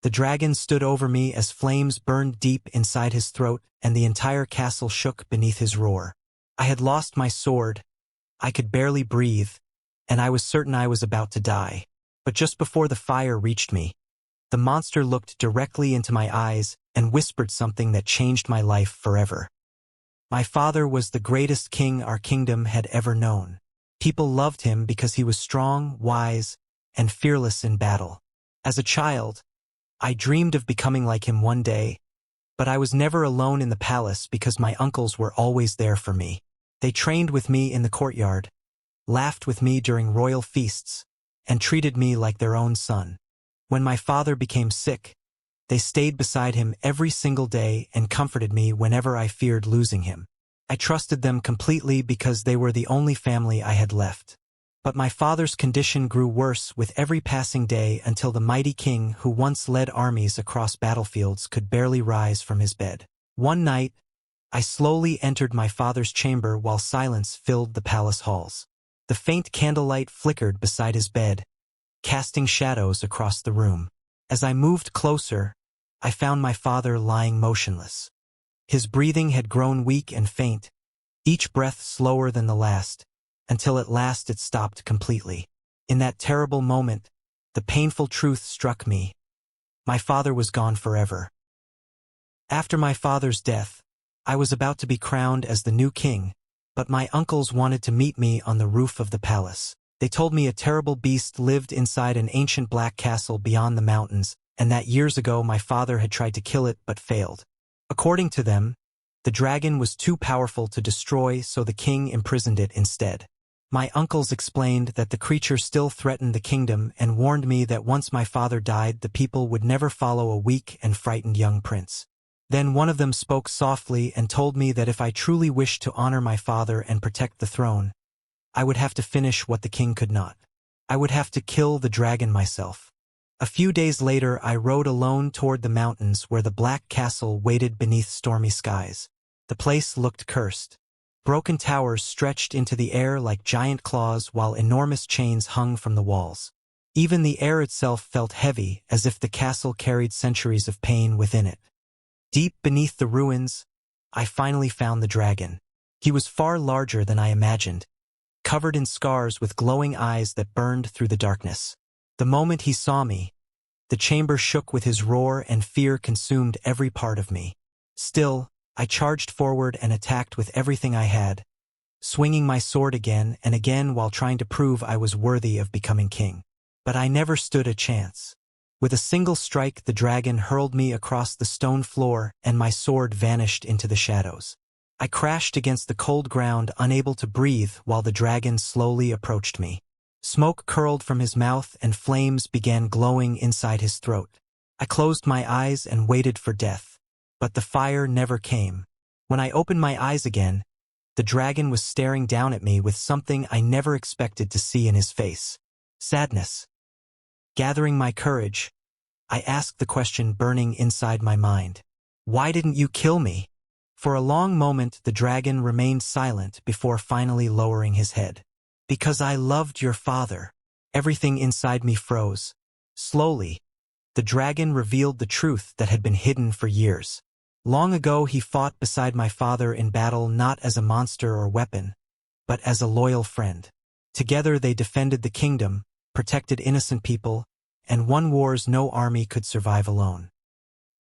The dragon stood over me as flames burned deep inside his throat, and the entire castle shook beneath his roar. I had lost my sword, I could barely breathe, and I was certain I was about to die. But just before the fire reached me, the monster looked directly into my eyes and whispered something that changed my life forever. My father was the greatest king our kingdom had ever known. People loved him because he was strong, wise, and fearless in battle. As a child, I dreamed of becoming like him one day, but I was never alone in the palace because my uncles were always there for me. They trained with me in the courtyard, laughed with me during royal feasts, and treated me like their own son. When my father became sick, they stayed beside him every single day and comforted me whenever I feared losing him. I trusted them completely because they were the only family I had left. But my father's condition grew worse with every passing day until the mighty king who once led armies across battlefields could barely rise from his bed. One night, I slowly entered my father's chamber while silence filled the palace halls. The faint candlelight flickered beside his bed, casting shadows across the room. As I moved closer, I found my father lying motionless. His breathing had grown weak and faint, each breath slower than the last, until at last it stopped completely. In that terrible moment, the painful truth struck me. My father was gone forever. After my father's death, I was about to be crowned as the new king, but my uncles wanted to meet me on the roof of the palace. They told me a terrible beast lived inside an ancient black castle beyond the mountains, and that years ago my father had tried to kill it but failed. According to them, the dragon was too powerful to destroy, so the king imprisoned it instead. My uncles explained that the creature still threatened the kingdom and warned me that once my father died, the people would never follow a weak and frightened young prince. Then one of them spoke softly and told me that if I truly wished to honor my father and protect the throne, I would have to finish what the king could not. I would have to kill the dragon myself. A few days later, I rode alone toward the mountains where the black castle waited beneath stormy skies. The place looked cursed. Broken towers stretched into the air like giant claws while enormous chains hung from the walls. Even the air itself felt heavy, as if the castle carried centuries of pain within it. Deep beneath the ruins, I finally found the dragon. He was far larger than I imagined, covered in scars with glowing eyes that burned through the darkness. The moment he saw me, the chamber shook with his roar and fear consumed every part of me. Still, I charged forward and attacked with everything I had, swinging my sword again and again while trying to prove I was worthy of becoming king. But I never stood a chance. With a single strike, the dragon hurled me across the stone floor and my sword vanished into the shadows. I crashed against the cold ground, unable to breathe, while the dragon slowly approached me. Smoke curled from his mouth and flames began glowing inside his throat. I closed my eyes and waited for death, but the fire never came. When I opened my eyes again, the dragon was staring down at me with something I never expected to see in his face: sadness. Gathering my courage, I asked the question burning inside my mind. Why didn't you kill me? For a long moment, the dragon remained silent before finally lowering his head. Because I loved your father. Everything inside me froze. Slowly, the dragon revealed the truth that had been hidden for years. Long ago, he fought beside my father in battle, not as a monster or weapon, but as a loyal friend. Together they defended the kingdom, protected innocent people, and won wars no army could survive alone.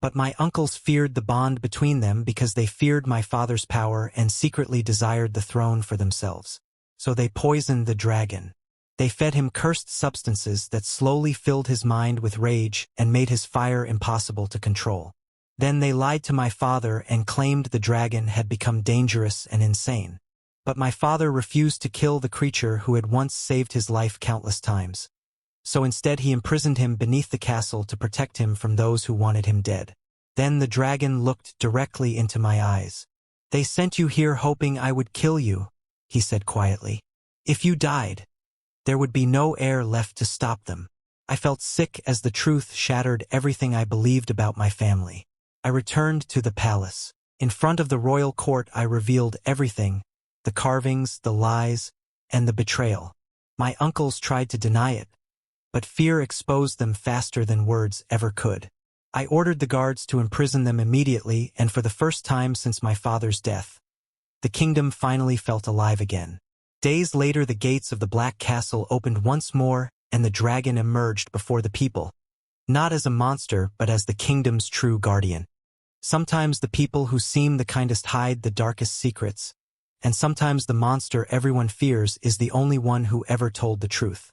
But my uncles feared the bond between them because they feared my father's power and secretly desired the throne for themselves. So they poisoned the dragon. They fed him cursed substances that slowly filled his mind with rage and made his fire impossible to control. Then they lied to my father and claimed the dragon had become dangerous and insane. But my father refused to kill the creature who had once saved his life countless times. So instead he imprisoned him beneath the castle to protect him from those who wanted him dead. Then the dragon looked directly into my eyes. They sent you here hoping I would kill you, he said quietly. If you died, there would be no air left to stop them. I felt sick as the truth shattered everything I believed about my family. I returned to the palace. In front of the royal court I revealed everything: the carvings, the lies, and the betrayal. My uncles tried to deny it, but fear exposed them faster than words ever could. I ordered the guards to imprison them immediately, and for the first time since my father's death, the kingdom finally felt alive again. Days later, the gates of the Black Castle opened once more, and the dragon emerged before the people, not as a monster, but as the kingdom's true guardian. Sometimes the people who seem the kindest hide the darkest secrets, and sometimes the monster everyone fears is the only one who ever told the truth.